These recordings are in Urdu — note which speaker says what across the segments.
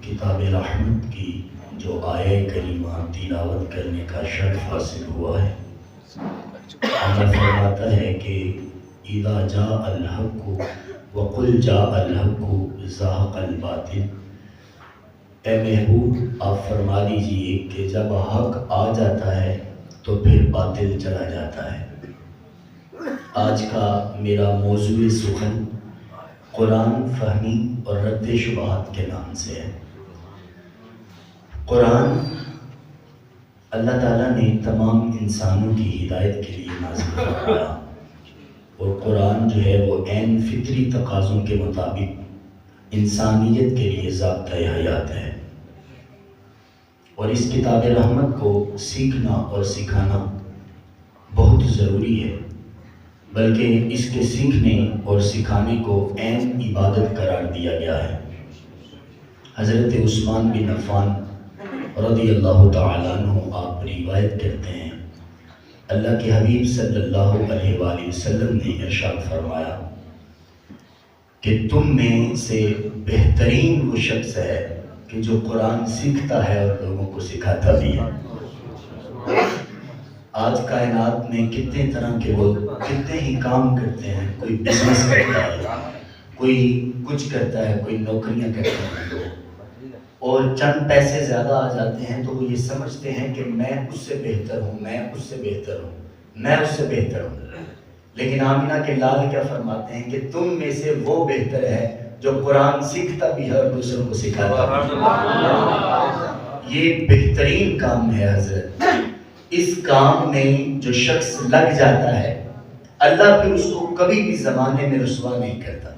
Speaker 1: کتاب رحمت کی جو آیہ کریمہ تلاوت کرنے کا شرف حاصل ہوا ہے، اللہ فرماتا ہے کہ اذا جاء الحق وقل جاء الحق زاق الباطل۔ اے محبوب آپ فرما دیجئے کہ جب حق آ جاتا ہے تو پھر باطل چلا جاتا ہے۔ آج کا میرا موضوع سخن قرآن فہمی اور رد شبہات کے نام سے ہے۔ قرآن اللہ تعالیٰ نے تمام انسانوں کی ہدایت کے لیے نازل فرمایا، اور قرآن جو ہے وہ عین فطری تقاضوں کے مطابق انسانیت کے لیے ضابطۂ حیات ہے، اور اس کتاب رحمت کو سیکھنا اور سکھانا بہت ضروری ہے، بلکہ اس کے سیکھنے اور سکھانے کو عین عبادت قرار دیا گیا ہے۔ حضرت عثمان بن عفان رضی اللہ تعالیٰ عنہ آپ روایت کرتے ہیں، اللہ کے حبیب صلی اللہ علیہ وآلہ وسلم نے ارشاد فرمایا کہ تم میں سے بہترین وہ شخص ہے کہ جو قرآن سیکھتا ہے اور لوگوں کو سکھاتا بھی ہے۔ آج کائنات میں کتنے طرح کے لوگ کتنے ہی کام کرتے ہیں، کوئی بزنس کرتا ہے، کوئی کچھ کرتا ہے، کوئی نوکریاں کرتے ہیں لوگ، اور چند پیسے زیادہ آ جاتے ہیں تو وہ یہ سمجھتے ہیں کہ میں اس سے بہتر ہوں، میں اس سے بہتر ہوں، میں اس سے بہتر ہوں۔ لیکن آمینہ کے لال کیا فرماتے ہیں کہ تم میں سے وہ بہتر ہے جو قرآن سیکھتا بھی ہے اور دوسروں کو سکھاتا بھی ہے۔ یہ بہترین کام ہے حضرت۔ اس کام میں جو شخص لگ جاتا ہے، اللہ پھر اس کو کبھی بھی زمانے میں رسوا نہیں کرتا،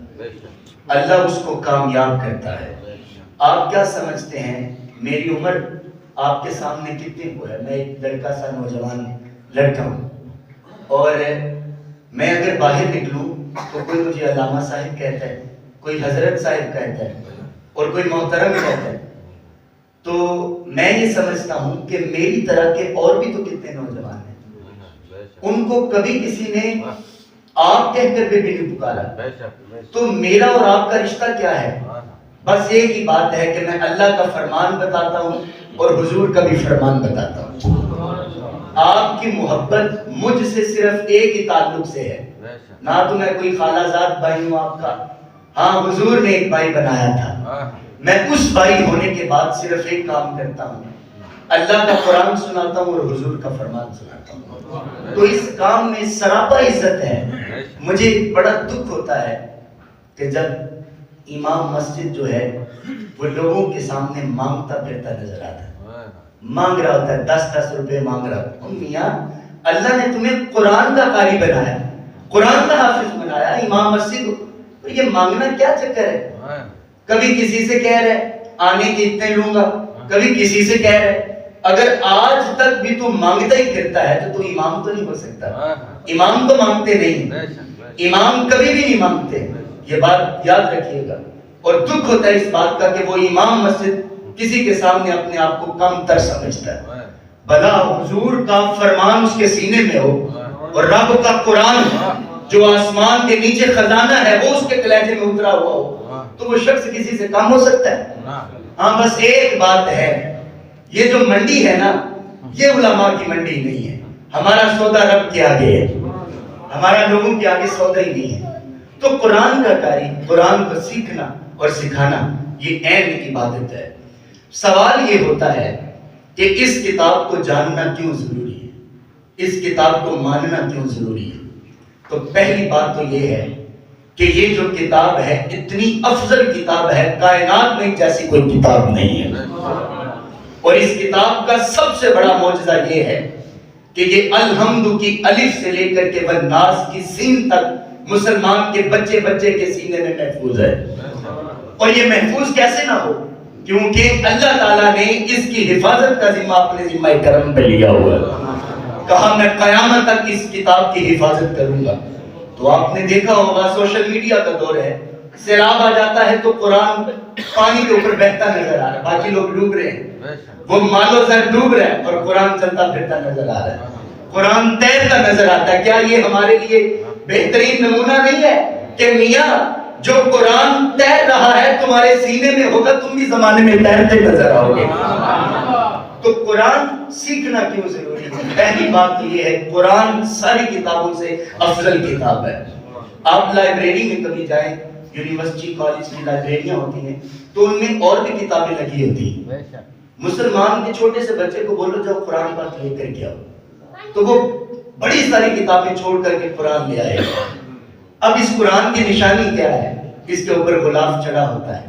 Speaker 1: اللہ اس کو کامیاب کرتا ہے۔ آپ کیا سمجھتے ہیں میری عمر آپ کے سامنے کتنی کو ہے؟ میں ایک لڑکا سا نوجوان لڑکا ہوں، اور میں اگر باہر نکلوں تو کوئی مجھے علامہ صاحب کہتا ہے، کوئی حضرت صاحب کہتا ہے، اور کوئی محترم کہتا ہے، تو میں یہ سمجھتا ہوں کہ میری طرح کے اور بھی تو کتنے نوجوان ہیں، ان کو کبھی کسی نے آپ کہہ کر بھی نہیں پکارا۔ تو میرا اور آپ کا رشتہ کیا ہے؟ بس ایک ہی بات ہے کہ میں اللہ کا فرمان بتاتا ہوں اور حضور کا بھی فرمان بتاتا ہوں۔ آپ کی محبت مجھ سے صرف ایک ہی تعلق سے ہے، نہ تو میں کوئی خالہ زاد بھائی ہوں آپ کا، ہاں حضور نے ایک بھائی بنایا تھا، میں اس بھائی ہونے کے بعد صرف ایک کام کرتا ہوں، اللہ کا قرآن سناتا ہوں اور حضور کا فرمان سناتا ہوں۔ تو اس کام میں سراپا عزت ہے۔ مجھے بڑا دکھ ہوتا ہے کہ جب امام مسجد جو ہے وہ لوگوں کے سامنے مانگتا پھرتا نظر آتا ہے، مانگ رہا ہوتا ہے، 10 روپے مانگ رہا ہوتا ہے۔ میاں اللہ نے تمہیں قرآن کا قاری بنایا، قرآن کا حافظ بنایا، امام مسجد، تو یہ مانگنا کیا چکر ہے؟ کبھی کسی سے کہہ رہے آنے کے اتنے لوں گا، کبھی کسی سے کہہ رہے، اگر آج تک بھی تو مانگتا ہی پھرتا ہے تو امام تو نہیں ہو سکتا۔ امام تو مانگتے نہیں، امام کبھی بھی نہیں مانگتے، یہ بات یاد رکھیے گا۔ اور دکھ ہوتا ہے اس بات کا کہ وہ امام مسجد کسی کے سامنے اپنے آپ کو کم تر سمجھتا ہے۔ بھلا حضور کا فرمان اس کے سینے میں ہو اور رب کا قرآن جو آسمان کے نیچے خزانہ ہے وہ اس کے کلیجے میں اترا ہوا ہو، تو وہ شخص کسی سے کم ہو سکتا ہے؟ ہاں بس ایک بات ہے، یہ جو منڈی ہے نا، یہ علماء کی منڈی نہیں ہے۔ ہمارا سودا رب کے آگے ہے، ہمارا لوگوں کے آگے سودا ہی نہیں ہے۔ تو قرآن کا قاری، قرآن کو سیکھنا اور سکھانا یہ عین عبادت ہے۔ سوال یہ ہوتا ہے کہ اس کتاب کو جاننا کیوں ضروری ہے، اس کتاب کو ماننا کیوں ضروری ہے؟ تو پہلی بات تو یہ ہے کہ یہ جو کتاب ہے اتنی افضل کتاب ہے، کائنات میں جیسی کوئی کتاب نہیں ہے، اور اس کتاب کا سب سے بڑا معجزہ یہ ہے کہ یہ الحمد کی الف سے لے کر کے والناس کی سین تک مسلمان کے بچے بچے کے سینے میں محفوظ ہے۔ اور یہ محفوظ کیسے نہ ہو؟ کیونکہ اللہ تعالیٰ نے اس کی حفاظت کا ذمہ اپنے ذمہ کرم پہ لیا ہوا ہے، کہا میں قیامت تک اس کتاب کی حفاظت کروں گا۔ تو آپ نے دیکھا ہوگا سوشل میڈیا کا دور ہے، سیلاب آ جاتا ہے تو قرآن پانی کے اوپر بہتا نظر آ رہا ہے، باقی لوگ ڈوب رہے ہیں، وہ مال و زر ڈوب رہا ہے اور قرآن چلتا پھرتا نظر آ رہا ہے، قرآن تیرتا نظر آتا ہے۔ کیا یہ ہمارے لیے بہترین نمونہ نہیں ہے کہ میاں جو قرآن تیر رہا ہے تمہارے سینے میں ہوگا، تم بھی زمانے میں تیرتے نظر آؤ گے۔ تو قرآن سیکھنا کیوں ضروری ہے؟ پہلی بات تو یہ ہے، قرآن ساری کتابوں سے افضل کتاب ہے۔ آپ لائبریری میں کبھی جائیں، یونیورسٹی کالج کی لائبریریاں ہوتی ہیں تو ان میں اور بھی کتابیں لگی ہوتی ہیں۔ مسلمان کے چھوٹے سے بچے کو بولو جاؤ قرآن پاک لے کر کے آؤ، تو وہ بڑی ساری کتابیں چھوڑ کر کے قرآن لے آئے گا۔ اب اس قرآن کی نشانی کیا ہے؟ اس کے اوپر غلاف چڑھا ہوتا ہے،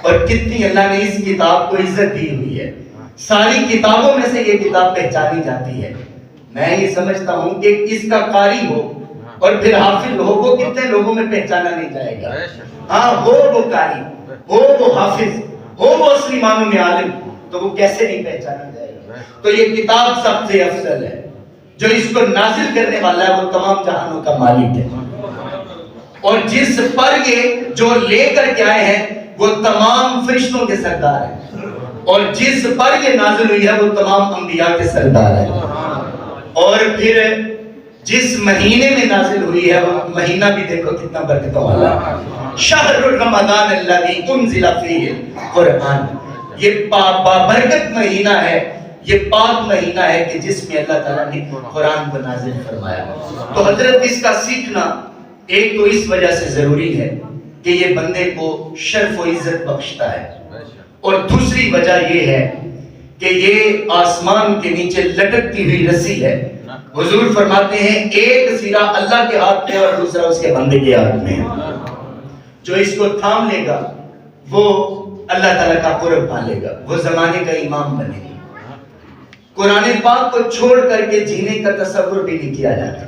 Speaker 1: اور کتنی اللہ نے اس کتاب کو عزت دی ہوئی ہے۔ ساری کتابوں میں سے یہ کتاب پہچانی جاتی ہے۔ میں یہ سمجھتا ہوں کہ اس کا قاری ہو اور پھر حافظ ہو، وہ کتنے لوگوں میں پہچانا نہیں جائے گا۔ ہاں، ہو وہ قاری، ہو وہ حافظ، ہو وہ اصلی معنوں میں عالم، تو وہ کیسے نہیں پہچانا جائے گا۔ تو یہ کتاب سب سے افضل ہے۔ جو اس کو نازل کرنے والا ہے وہ تمام جہانوں کا مالک ہے، اور جس پر یہ جو لے کر کے آئے ہیں وہ تمام فرشتوں کے سردار ہیں، اور جس پر یہ نازل ہوئی ہے وہ تمام انبیاء کے سردار ہیں۔ اور پھر جس مہینے میں نازل ہوئی ہے وہ مہینہ بھی دیکھو کتنا برکتوں والا ہے۔ شہر رمضان الذی انزل فیہ القرآن، یہ بابرکت مہینہ ہے، یہ پاک مہینہ ہے کہ جس میں اللہ تعالیٰ نے قرآن کو نازل فرمایا۔ تو حضرت اس کا سیکھنا ایک تو اس وجہ سے ضروری ہے کہ یہ بندے کو شرف و عزت بخشتا ہے، اور دوسری وجہ یہ ہے کہ یہ آسمان کے نیچے لٹکتی ہوئی رسی ہے۔ حضور فرماتے ہیں ایک سرا اللہ کے ہاتھ میں اور دوسرا اس کے بندے کے ہاتھ میں ہے۔ جو اس کو تھام لے گا وہ اللہ تعالیٰ کا قرب پالے گا، وہ زمانے کا امام بنے گا۔ قرآن پاک کو چھوڑ کر کے جینے کا تصور بھی نہیں کیا جاتا۔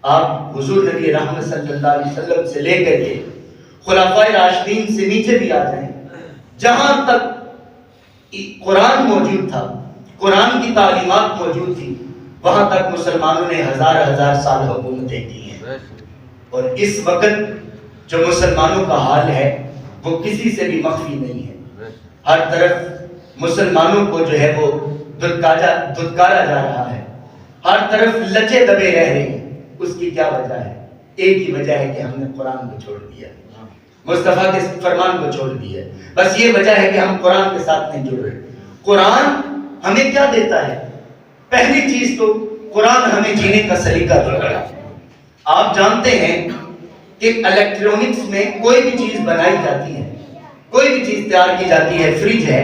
Speaker 1: آپ حضور نبی رحمت صلی اللہ علیہ وسلم سے لے کر کے خلفائے راشدین سے نیچے بھی آ جائیں، جہاں تک قرآن موجود تھا، قرآن کی تعلیمات موجود تھی، وہاں تک مسلمانوں نے ہزار ہزار سال حکومتیں کی ہیں۔ اور اس وقت جو مسلمانوں کا حال ہے وہ کسی سے بھی مخفی نہیں ہے۔ ہر طرف مسلمانوں کو جو ہے وہ دھتکارا جا رہا ہے، ہر طرف لچے دبے رہ رہے ہیں۔ اس کی کیا وجہ ہے؟ ایک ہی وجہ ہے کہ ہم نے قرآن کو چھوڑ دیا، مصطفیٰ کے فرمان کو چھوڑ دیا۔ بس یہ وجہ ہے کہ ہم قرآن کے ساتھ نہیں جڑ رہے۔ قرآن ہمیں کیا دیتا ہے؟ پہلی چیز تو قرآن ہمیں جینے کا سلیقہ دیتا ہے۔ آپ جانتے ہیں کہ الیکٹرونکس میں کوئی بھی چیز بنائی جاتی ہے، کوئی بھی چیز تیار کی جاتی ہے، فریج ہے،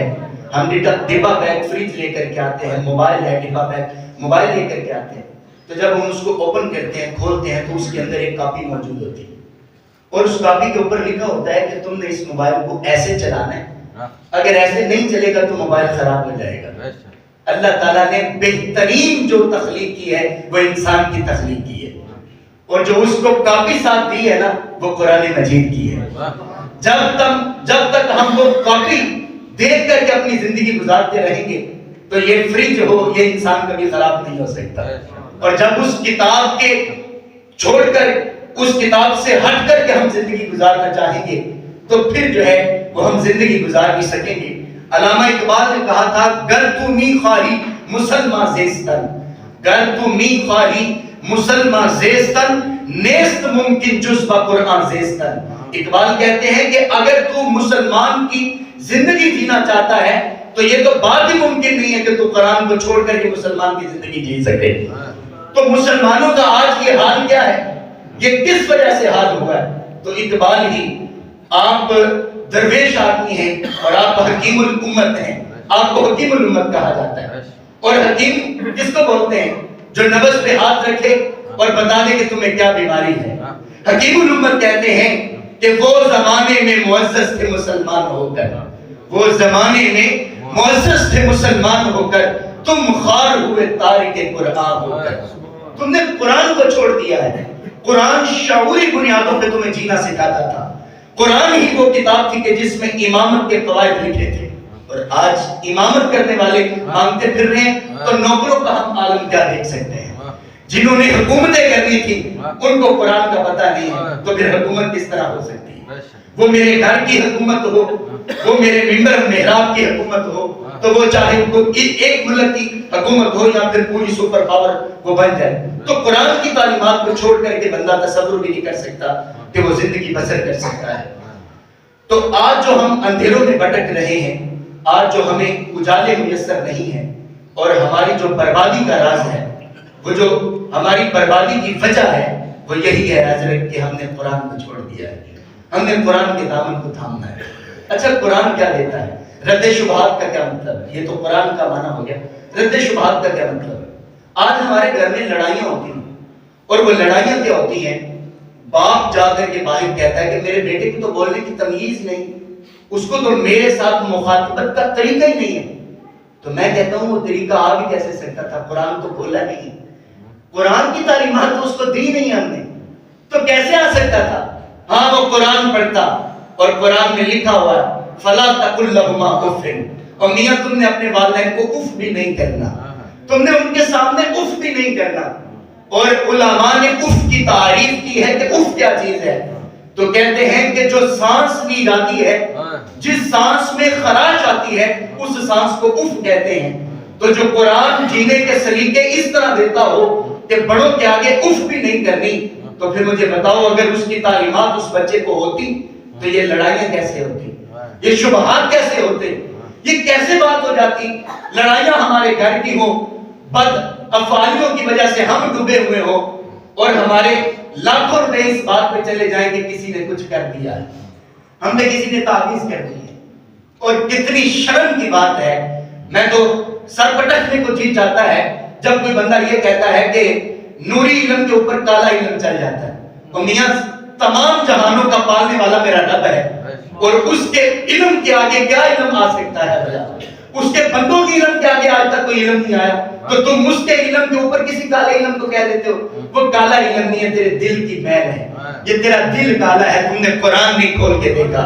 Speaker 1: ہم ڈبا پیک فریج لے کر کے آتے ہیں، موبائل ہے ڈبا پیک موبائل لے کر کے آتے ہیں، تو جب ہم اس کو اوپن کرتے ہیں، کھولتے ہیں، تو اس کے اندر ایک کاپی موجود ہوتی ہے، اور اس کاپی کے اوپر لکھا ہوتا ہے کہ تم نے اس موبائل کو ایسے چلانا ہے، اگر ایسے نہیں چلے گا تو موبائل خراب ہو جائے گا۔ اللہ تعالیٰ نے بہترین جو تخلیق کی ہے وہ انسان کی تخلیق کی ہے، اور جو اس کو کاپی ساتھ دی ہے نا وہ قرآن مجید کی ہے۔ جب تک ہم وہ کاپی دیکھ کر کے اپنی زندگی گزارتے رہیں گے تو یہ فریج ہو، یہ انسان کبھی خراب نہیں ہو سکتا۔ اور جب اس کتاب کے چھوڑ کر، اس کتاب سے ہٹ کر کے ہم زندگی گزارنا چاہیں گے تو پھر جو ہے وہ ہم زندگی گزار نہیں سکیں گے۔ علامہ اقبال نے کہا تھا، گر تو می خواہی مسلمان زیستن، گر تو می خواہی مسلمان زیستن، نیست ممکن جز با قرآن زیستن۔ اقبال کہتے ہیں کہ اگر تو مسلمان کی زندگی جینا چاہتا ہے تو یہ تو بات ہی ممکن نہیں ہے کہ تو قرآن کو چھوڑ کر کے مسلمان کی زندگی جی سکے۔ تو مسلمانوں کا آج یہ حال کیا ہے؟ یہ کس وجہ سے حال ہوا ہے؟ تو اقبال ہی، آپ درویش آدمی ہیں اور آپ حکیم الامت ہیں، آپ کو حکیم الامت کہا جاتا ہے۔ اور حکیم کس کو بولتے ہیں؟ جو نبض پہ ہاتھ رکھے اور بتا دے کہ تمہیں کیا بیماری ہے۔ حکیم الامت کہتے ہیں کہ وہ زمانے میں معزز تھے مسلمان ہو کر، وہ زمانے میں معزز تھے مسلمان ہو کر، تم خوار ہوئے تارک قرآن ہو کر۔ تم نے قرآن کو چھوڑ دیا ہے۔ قرآن شعوری بنیادوں پہ تمہیں جینا سکھاتا تھا۔ قرآن ہی وہ کتاب تھی کہ جس میں امامت کے قواعد لکھے تھے، اور آج امامت کرنے والے مانگتے پھر رہے ہیں تو نوکروں کا ہم عالم کیا دیکھ سکتے ہیں؟ جنہوں نے حکومتیں کرنی تھی ان کو قرآن کا پتہ نہیں ہے، تو پھر حکومت کس طرح ہو سکتی ہے؟ وہ میرے گھر کی حکومت ہو، وہ میرے ممبر محراب کی حکومت ہو تو وہ چاہے ایک ملک کی حکومت ہو یا پھر پوری سپر پاور وہ بن جائے، تو قرآن کی تعلیمات کو چھوڑ کر کے بندہ تصور بھی نہیں کر سکتا کہ وہ زندگی بسر کر سکتا ہے۔ تو آج جو ہم اندھیروں میں بھٹک رہے ہیں، آج جو ہمیں اجالے میسر نہیں ہیں، اور ہماری جو بربادی کا راز ہے، وہ جو ہماری بربادی کی وجہ ہے، وہ یہی ہے حضرت کہ ہم نے قرآن کو چھوڑ دیا ہے، ہم نے قرآن کے دامن کو تھامنا ہے۔ اچھا قرآن کیا دیتا ہے؟ رد شبہات کا کیا مطلب ہے؟ یہ تو قرآن کا معنی ہو گیا، رد شبہات کا کیا مطلب ہے؟ آج ہمارے گھر میں لڑائیاں ہوتی ہیں، اور وہ لڑائیاں کیا ہوتی ہیں؟ باپ جا کر کے باہر کہتا ہے کہ میرے بیٹے کو تو بولنے کی تمیز نہیں، اس کو تو میرے ساتھ مخاطبت کا طریقہ ہی نہیں ہے۔ تو میں کہتا ہوں وہ طریقہ آ بھی کیسے سکتا تھا؟ قرآن تو کھولا نہیں، قرآن کی تعلیمات تو اس کو دی نہیں ہم نے، تو کیسے آ سکتا تھا؟ ہاں وہ قرآن پڑھتا، اور قرآن میں لکھا ہوا ہے فَلَا تَقُلْ لَهُمَا اُفٍّ، اور میاں تم نے اپنے والدین کو اف بھی نہیں کرنا، تم نے ان کے سامنے اف بھی نہیں کرنا۔ اور علماء نے اف کی تعریف کی ہے کہ اف کیا چیز ہے، تو کہتے ہیں کہ جو سانس لی جاتی ہے، جس سانس میں خراش آتی ہے، اس سانس کو اف کہتے ہیں۔ تو جو قرآن جینے کے سلیقے اس طرح دیتا ہو کہ بڑوں کے آگے اف بھی نہیں کرنی، تو پھر مجھے بتاؤ اگر اس کی تعلیمات اس بچے کو ہوتی تو یہ لڑائیاں کیسے ہوتی، یہ شبہات کیسے ہوتے، یہ کیسے بات ہو جاتی؟ لڑائیاں ہمارے گھر کی ہوں، بد افعالیوں کی وجہ سے ہم ڈوبے ہوئے ہوں، اور ہمارے لاکھوں روپے اس بات پہ چلے جائیں کہ کسی نے کچھ کر دیا ہے، ہم نے کسی نے تعویذ کر دی ہے۔ اور کتنی شرم کی بات ہے، میں تو سر پٹکنے کو جی چاہتا ہے جب کوئی بندہ یہ کہتا ہے کہ نوری علم کے اوپر کالا علم چل جاتا ہے۔ اور میاں تمام جہانوں کا پالنے والا میرا رب ہے، اور اس کے علم کے آگے کیا علم آ سکتا ہے بھلا؟ اس کے بندوں کی علم کے آگے آج تک کوئی علم نہیں آیا، تو تم اس کے علم کے اوپر کسی کالے علم کو کہہ دیتے ہو۔ وہ کالا علم نہیں ہے، تیرے دل کی میل ہے، یہ تیرا دل کالا ہے، تم نے قرآن نہیں کھول کے دیکھا۔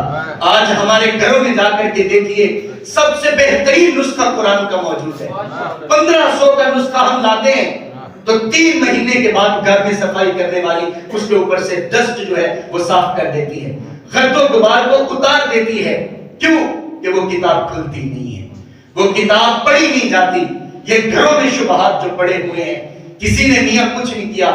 Speaker 1: آج ہمارے گھروں میں جا کر کے دیکھیے، سب سے بہترین نسخہ قرآن کا موجود ہے۔ 1500 کا نسخہ ہم لاتے ہیں تو 3 مہینے کے بعد گھر میں صفائی کرنے والی اس کے اوپر سے ڈسٹ جو ہے وہ صاف کر دیتی ہے، گرد و غبار کو اتار دیتی ہے۔ کیوں؟ کہ وہ کتاب کھلتی نہیں ہے، وہ کتاب پڑھی نہیں جاتی۔ یہ گھروں میں شبہات جو پڑے ہوئے ہیں، کسی نے میاں کچھ نہیں کیا۔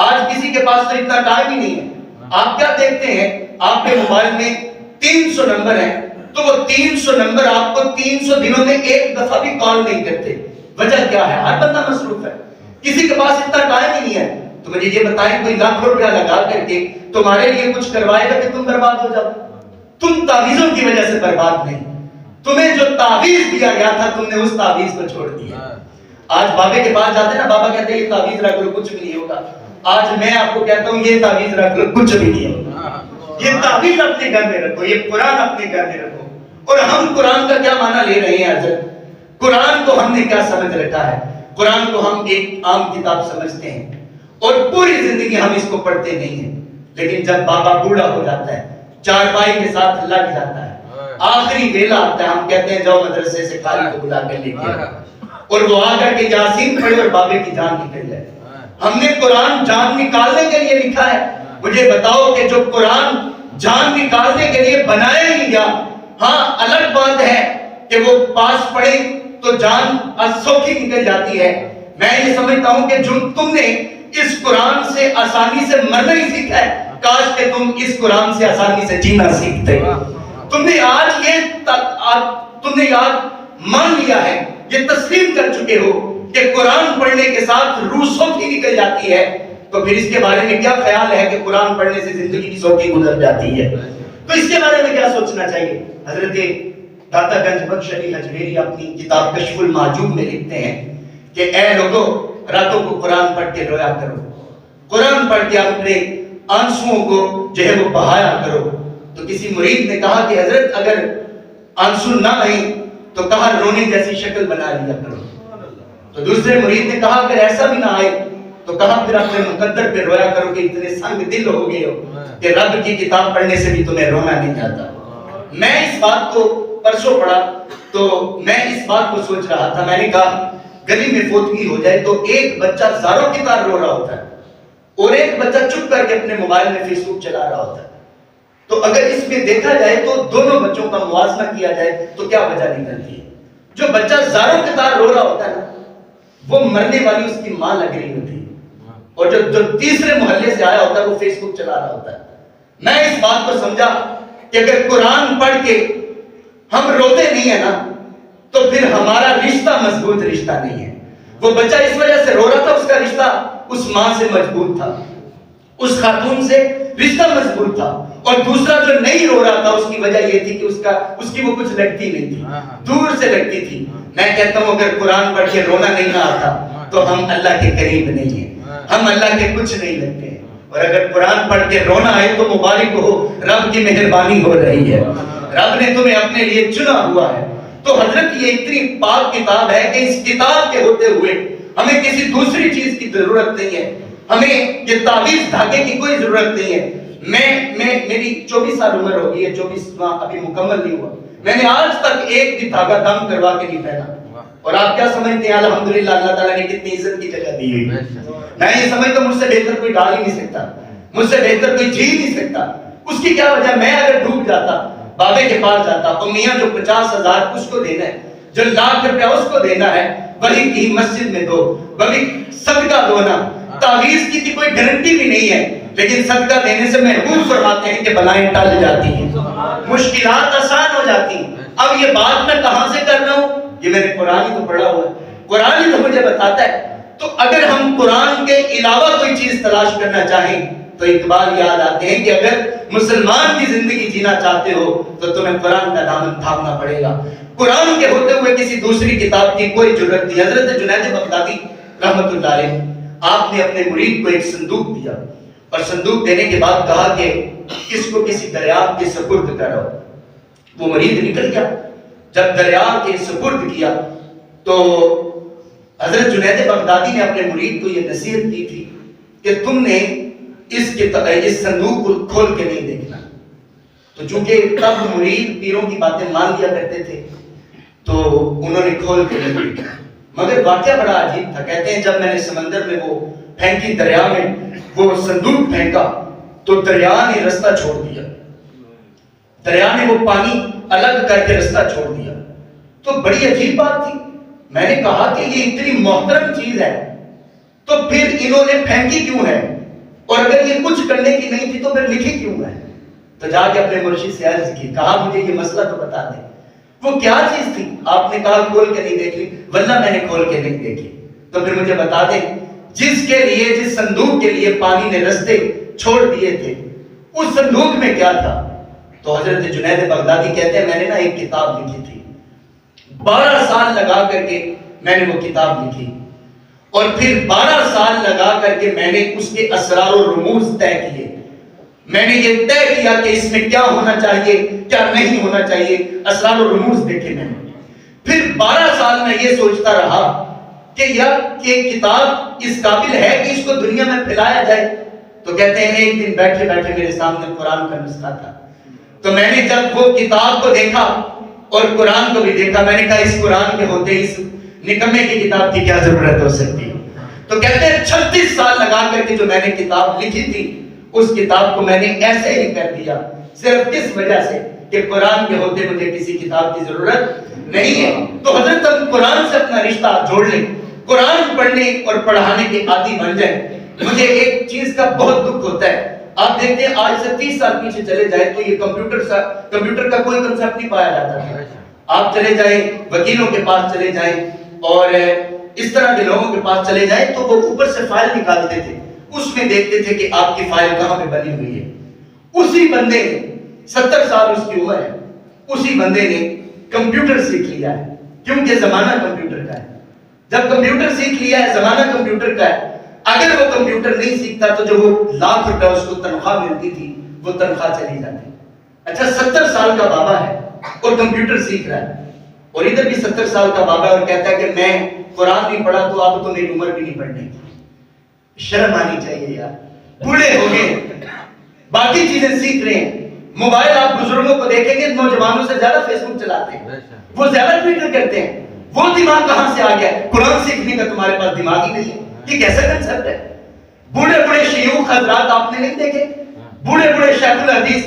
Speaker 1: آج کسی کے پاس تو اتنا ٹائم ہی نہیں ہے۔ آپ کیا دیکھتے ہیں؟ آپ کے موبائل میں 300 نمبر ہیں، تو وہ 300 نمبر آپ کو 300 دنوں میں ایک دفعہ بھی کال نہیں کرتے۔ وجہ کیا ہے؟ ہر بندہ مصروف ہے، کسی کے پاس اتنا ٹائم ہی نہیں ہے۔ تو مجھے یہ بتائیں کوئی لاکھ روپیہ لگا کر کے تمہارے لیے کچھ کروائے گا کہ تم برباد ہو جاؤ؟ تم تعویذوں کی وجہ سے برباد نہیں، تمہیں جو تعویذ دیا گیا تھا تم نے اس تعویذ کو چھوڑ دیا۔ آج بابے کے پاس جاتے نا، بابا کہتے ہیں یہ تعویذ رکھ لو کچھ بھی نہیں ہوگا۔ آج میں آپ کو کہتا ہوں یہ تعویذ رکھ لو کچھ بھی نہیں ہوگا۔ یہ تعویذ اپنے گھر میں رکھو، یہ قرآن اپنے گھر میں رکھو۔ اور ہم قرآن کا کیا معنی لے رہے ہیں حضرت؟ قرآن کو ہم نے کیا سمجھ رکھا ہے؟ قرآن کو ہم ایک عام کتاب سمجھتے ہیں، اور پوری زندگی ہم اس کو پڑھتے نہیں ہیں۔ لیکن جب بابا بوڑھا ہو جاتا ہے، چارپائی کے ساتھ لگ جاتا ہے، آخری ویلا آتا ہے، ہم کہتے ہیں جاؤ مدرسے سے قاری کو بلا کر لے کے، اور وہ آ کر کے یاسین پڑھے اور بابے کی جان نکل جائے۔ ہم نے قرآن جان نکالنے کے لیے لکھا ہے۔ مجھے بتاؤ کہ جو قرآن جان نکالنے کے لیے بنایا ہی گیا، ہاں الگ بات ہے کہ وہ پاس پڑھے تو جان سوکھی نکل جاتی ہے۔ میں یہ سمجھتا ہوں کہ جو تم نے اس قرآن سے آسانی سے مرنا ہی سیکھا ہے، کاش کہ تم اس قرآن سے آسانی سے جینا سیکھتے۔ تم نے آج مان لیا ہے، یہ تسلیم کر چکے ہو کہ قرآن پڑھنے کے ساتھ روح سوکھی نکل جاتی ہے، تو پھر اس کے بارے میں کیا خیال ہے کہ قرآن پڑھنے سے زندگی کی سوکھی گزر جاتی ہے؟ تو اس کے بارے میں کیا سوچنا چاہیے؟ حضرت داتا گنج بخش علی حجویری اپنی کتاب کشف المعجوب میں لکھتے ہیں کہ اے لوگوں، راتوں کو قرآن پڑھ کے رویا کرو، قرآن پڑھ کے اپنے آنسوؤں کو جو ہے وہ بہایا کرو۔ تو کسی مرید نے کہا کہ حضرت اگر آنسو نہ آئیں تو کہا رونے جیسی شکل بنا لیا کرو۔ تو دوسرے مرید نے کہا اگر ایسا بھی نہ آئے تو کہا پھر اپنے مقدر پہ رویا کرو کہ اتنے سنگ دل ہو گئے ہو کہ رب کی کتاب پڑھنے سے بھی تمہیں رونا نہیں آتا۔ میں اس بات کو پرسوں پڑھا تو میں اس بات کو سوچ رہا تھا، میں نے کہا گلی میں فوتگی ہو جائے تو ایک بچہ زاروں کی طرح رو رہا ہوتا ہے، اور ایک بچہ چپ کر کے اپنے موبائل میں فیس بک چلا رہا ہوتا ہے۔ تو اگر اس میں دیکھا جائے تو دونوں بچوں کا موازنہ کیا جائے تو کیا وجہ نکلتی ہے؟ جو بچہ زاروں کے تار رو رہا ہوتا ہے نا، وہ مرنے والی اس کی ماں لگ رہی ہوتی ہے، اور جو تیسرے محلے سے آیا ہوتا ہے وہ فیس بک چلا رہا ہوتا ہے۔ میں اس بات کو سمجھا کہ اگر قرآن پڑھ کے ہم روتے نہیں ہیں نا تو پھر ہمارا رشتہ مضبوط رشتہ نہیں ہے۔ وہ بچہ اس وجہ سے رو رہا تھا، اس کا رشتہ اس ماں سے مضبوط تھا، اس خاتون سے رشتہ مضبوط تھا، اور دوسرا جو نہیں رو رہا تھا اس کی وجہ یہ تھی کہ اس کی وہ کچھ لگتی نہیں تھی، دور سے لگتی تھی۔ میں کہتا ہوں اگر قرآن پڑھ کے رونا نہیں نہ آتا تو ہم اللہ کے قریب نہیں ہیں، ہم اللہ کے کچھ نہیں لگتے ہیں، اور اگر قرآن پڑھ کے رونا آئے تو مبارک ہو، رب کی مہربانی ہو رہی ہے، رب نے تمہیں اپنے لیے چنا ہوا ہے۔ تو حضرت یہ اتنی پاک کتاب ہے کہ اس کتاب کے ہوتے ہوئے ہمیں کسی دوسری چیز کی ضرورت نہیں ہے، ہمیں یہ تعویذ دھاگے کی کوئی ضرورت نہیں ہے۔ میری 24 سال عمر ہو گئی ہے، 24واں ابھی مکمل نہیں ہوا، میں نے آج تک ایک بھی دھاگا دم کروا کے نہیں پہنا۔ اور آپ کیا سمجھتے ہیں الحمدللہ اللہ تعالیٰ نے کتنی عزت کی جگہ دی ہوئی؟ میں یہ سمجھتا ہوں مجھ سے بہتر کوئی ڈال ہی نہیں سکتا، مجھ سے بہتر کوئی جی نہیں سکتا۔ اس کی کیا وجہ؟ میں اگر ڈوب جاتا بابے کے پاس جاتا، تو میاں جو 50,000 اس کو دینا ہے، جو لاکھ روپیہ اس کو دینا ہے، وہی کی مسجد میں دو، وہی صدقہ دو نا۔ تعویذ کی کوئی گارنٹی بھی نہیں ہے، لیکن صدقہ دینے سے محبوب فرماتے ہیں کہ بلائیں ٹل جاتی ہیں، مشکلات آسان ہو جاتی ہیں۔ اب یہ بات میں کہاں سے کر رہا ہوں؟ یہ میں نے قرآن ہی تو پڑھا ہوا ہے، قرآن ہی تو مجھے بتاتا ہے۔ تو اگر ہم قرآن کے علاوہ کوئی چیز تلاش کرنا چاہیں تو اقبال یاد آتے ہیں کہ اگر مسلمان کی زندگی جینا چاہتے ہو تو تمہیں قرآن کا دامن تھامنا پڑے گا۔ قرآن کے ہوتے ہوئے کسی دوسری کتاب کی کوئی ضرورت نہیں۔ حضرت جنید بغدادی رحمۃ اللہ علیہ، آپ نے اپنے مرید کو ایک صندوق دیا، اور صندوق دینے کے بعد کہا کہ اس کو کسی دریا کے سپرد کرو۔ وہ مرید نکل گیا، جب دریا کے سپرد کیا تو حضرت جنید بغدادی نے اپنے مرید کو یہ نصیحت کی تھی کہ تم نے اس صندوق کو کھول کے نہیں دیکھنا۔ تو چونکہ تب مرید پیروں کی باتیں مان لیا کرتے تھے تو انہوں نے کھول کے نہیں دیکھا، مگر واقعہ بڑا عجیب تھا۔ کہتے ہیں جب میں نے سمندر میں وہ پھینکی، دریا میں وہ صندوق پھینکا تو دریا نے رستہ چھوڑ دیا، دریا نے وہ پانی الگ کر کے رستہ چھوڑ دیا۔ تو بڑی عجیب بات تھی، میں نے کہا کہ یہ اتنی محترم چیز ہے تو پھر انہوں نے پھینکی کیوں ہے، اور اگر یہ کچھ کرنے کی نہیں تھی تو پھر لکھی کیوں ہے؟ تو جا کے اپنے مرشد سے عرض کی، کہا مجھے یہ مسئلہ تو بتا دیں، وہ کیا چیز تھی؟ آپ نے کہا کھول کے نہیں دیکھ لی، واللہ میں نے کھول کے نہیں دیکھی۔ تو پھر مجھے بتا دیں، جس صندوق کے لیے پانی نے رستے چھوڑ دیے تھے اس صندوق میں کیا تھا؟ تو حضرت جنید بغدادی کہتے ہیں میں نے نا ایک کتاب لکھی تھی، 12 سال لگا کر کے میں نے وہ کتاب لکھی، اور پھر 12 سال لگا کر کے میں نے اس کے اسرار و رموز طے کیے۔ میں نے یہ طے کیا کہ اس میں کیا ہونا چاہیے، کیا نہیں ہونا چاہیے، اسرار و رموز دیکھے میں نے۔ پھر 12 سال میں یہ سوچتا رہا کہ یار یہ کتاب اس قابل ہے کہ اس کو دنیا میں پھیلایا جائے۔ تو کہتے ہیں ایک دن بیٹھے بیٹھے میرے سامنے قرآن کا نسخہ تھا، تو میں نے جب وہ کتاب کو دیکھا اور قرآن کو بھی دیکھا، میں نے کہا اس قرآن کے ہوتے اس نکمے کی کتاب کی کیا ضرورت ہو سکتی ہے؟ تو کہتے ہیں 36 سال لگا کر کے جو میں نے کتاب لکھی تھی اس کتاب کو میں نے ایسے ہی کر دیا، صرف کس وجہ سے کہ قرآن کے ہوتے مجھے کسی کتاب کی ضرورت نہیں ہے۔ تو حضرت ہم قرآن سے اپنا رشتہ جوڑ لیں، قرآن پڑھنے اور پڑھانے کے عادی بن جائیں۔ مجھے ایک چیز کا بہت دکھ ہوتا ہے، آپ دیکھتے ہیں آج سے 30 سال پیچھے چلے جائیں تو یہ کمپیوٹر کا کوئی کنسپٹ نہیں پایا جاتا تھا۔ آپ چلے جائیں وکیلوں کے پاس چلے جائیں اور اس طرح کے لوگوں کے پاس چلے جائیں تو وہ اوپر سے فائل نکالتے تھے، اس میں دیکھتے تھے کہ آپ کی فائل کہاں پہ بنی ہوئی ہے۔ اسی بندے نے 70 سال اس کی عمر ہے، اسی بندے نے کمپیوٹر سیکھ لیا ہے، کیونکہ زمانہ کمپیوٹر کا ہے۔ جب کمپیوٹر سیکھ لیا ہے، زمانہ کمپیوٹر کا ہے، اگر وہ کمپیوٹر نہیں سیکھتا تو جو وہ لاکھ روپے اس کو تنخواہ ملتی تھی وہ تنخواہ چلی جاتی۔ اچھا 70 سال کا بابا ہے اور کمپیوٹر سیکھ رہا ہے، اور ادھر بھی 70 سال کا بابا ہے اور کہتا ہے کہ میں قرآن نہیں پڑھا تو اب تو میری عمر بھی نہیں پڑھنے کی۔ شرم آنی چاہیے یار، بوڑھے ہو گئے، باقی چیزیں سیکھ رہے ہیں۔ موبائل آپ بزرگوں کو دیکھیں گے نوجوانوں سے زیادہ فیس بک چلاتے ہیں، وہ زیادہ ٹویٹر کرتے ہیں۔ وہ دماغ کہاں سے آ گیا؟ قرآن سیکھنے کا تمہارے پاس دماغ ہی نہیں ہے، یہ کیسا کنسپٹ ہے؟ بوڑھے بوڑھے شیوخ حضرات آپ نے نہیں دیکھے؟ بوڑھے بوڑھے شیخ الحدیث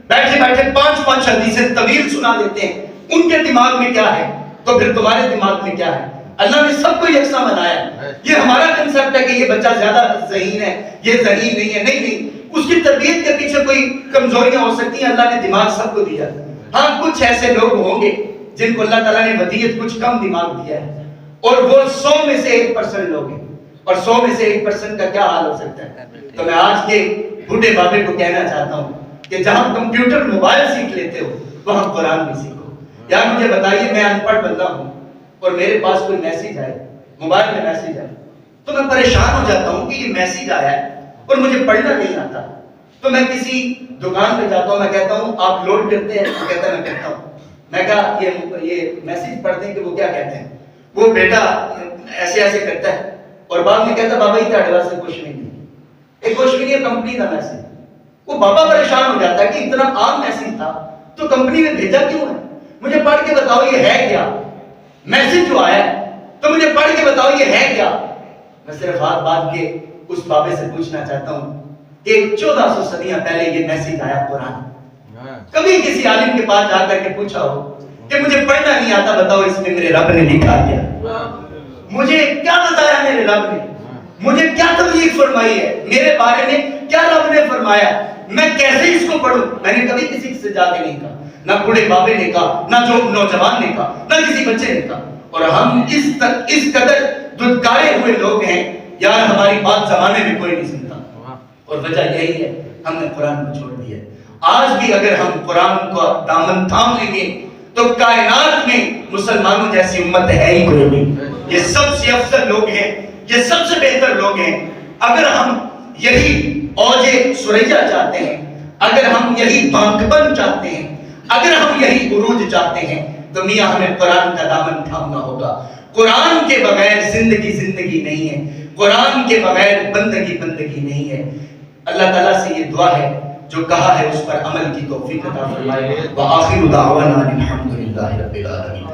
Speaker 1: بیٹھے بیٹھے 5 حدیثیں طویل سنا دیتے ہیں. ان کے دماغ میں کیا ہے تو پھر تمہارے دماغ میں کیا ہے؟ اللہ نے سب کو یکساں بنایا. یہ ہمارا کنسپٹ ہے کہ یہ بچہ زیادہ ذہین ہے, یہ ذہین نہیں ہے. نہیں, اس کی تربیت کے پیچھے کوئی کمزوریاں ہو سکتی ہیں. اللہ نے دماغ سب کو دیا. ہاں, کچھ ایسے لوگ ہوں گے جن کو اللہ تعالیٰ نے ودیت کچھ کم دماغ دیا ہے, اور وہ 100 میں سے 1% لوگ ہیں. اور 100 میں سے 1% کا کیا حال ہو سکتا ہے؟ تو میں آج کے بوڑھے بابے کو کہنا چاہتا ہوں کہ جہاں کمپیوٹر موبائل سیکھ لیتے ہو وہاں قرآن بھی سیکھو. یار مجھے بتائیے, میں ان پڑھ بندہ ہوں اور میرے پاس کوئی میسیج آئے, موبائل میں میسیج آئے, تو میں پریشان ہو جاتا ہوں کہ یہ میسیج آیا ہے اور مجھے پڑھنا نہیں آتا. تو میں کسی دکان پہ جاتا ہوں, میں کہتا ہوں آپ لوڈ کرتے ہیں؟ وہ کہتا ہے میں کرتا ہوں. میں کہا یہ میسیج پڑھتے ہیں کہ وہ کیا کہتے ہیں؟ وہ بیٹا ایسے ایسے کرتا ہے اور بعد میں کہتا ہے بابا یہ تھا سے کچھ نہیں ہے, ایک کچھ بھی نہیں ہے, کمپنی کا میسیج. وہ بابا پریشان ہو جاتا ہے کہ اتنا عام میسیج تھا تو کمپنی نے بھیجا کیوں ہے؟ مجھے پڑھ کے بتاؤ یہ ہے کیا میسیج جو آیا ہے, تو مجھے پڑھ کے بتاؤ یہ ہے کیا. میں صرف ہاتھ باندھ کے اس بابے سے پوچھنا چاہتا ہوں کہ 1400 صدیاں پہلے یہ میسیج آیا قرآن. کبھی کسی عالم کے پاس جا کر کے پوچھا ہو کہ مجھے پڑھنا نہیں آتا, بتاؤ اس میں میرے رب نے لکھا کیا؟ مجھے کیا بتایا میرے رب نے؟ مجھے کیا تبلیغ فرمائی ہے؟ میرے بارے میں کیا رب نے فرمایا؟ میں کیسے اس کو پڑھوں؟ میں نے کبھی کسی سے جا کے نہیں کہا, نہ بوڑھے بابے نے کہا, نہ جو نوجوان نے کہا, نہ کسی بچے نے کہا. اور ہم اس قدر دھتکارے ہوئے لوگ ہیں یار, ہماری بات زمانے میں کوئی نہیں سنتا. اور وجہ یہی ہے ہم نے قرآن کو چھوڑ دیا. آج بھی اگر ہم قرآن کو دامن تھام لیں گے تو کائنات میں مسلمانوں جیسی امت ہے ہی کوئی نہیں. یہ سب سے افضل لوگ ہیں, یہ سب سے بہتر لوگ ہیں. اگر ہم یہی اوج سریا چاہتے ہیں, اگر ہم یہی بانکبن چاہتے ہیں, اگر ہم یہی عروج چاہتے ہیں, تو میاں ہمیں قرآن کا دامن تھامنا ہوگا. قرآن کے بغیر زندگی نہیں ہے, قرآن کے بغیر بندگی نہیں ہے. اللہ تعالیٰ سے یہ دعا ہے, جو کہا ہے اس پر عمل کی توفیق عطا فرمائے. وآخر دعوانا الحمدللہ رب العالمین.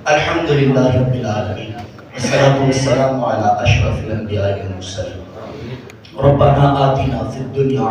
Speaker 1: الحمدللہ رب العالمین. والصلاة والسلام علی اشرف الانبیاء والمرسلین. ربنا آتنا فی الدنیا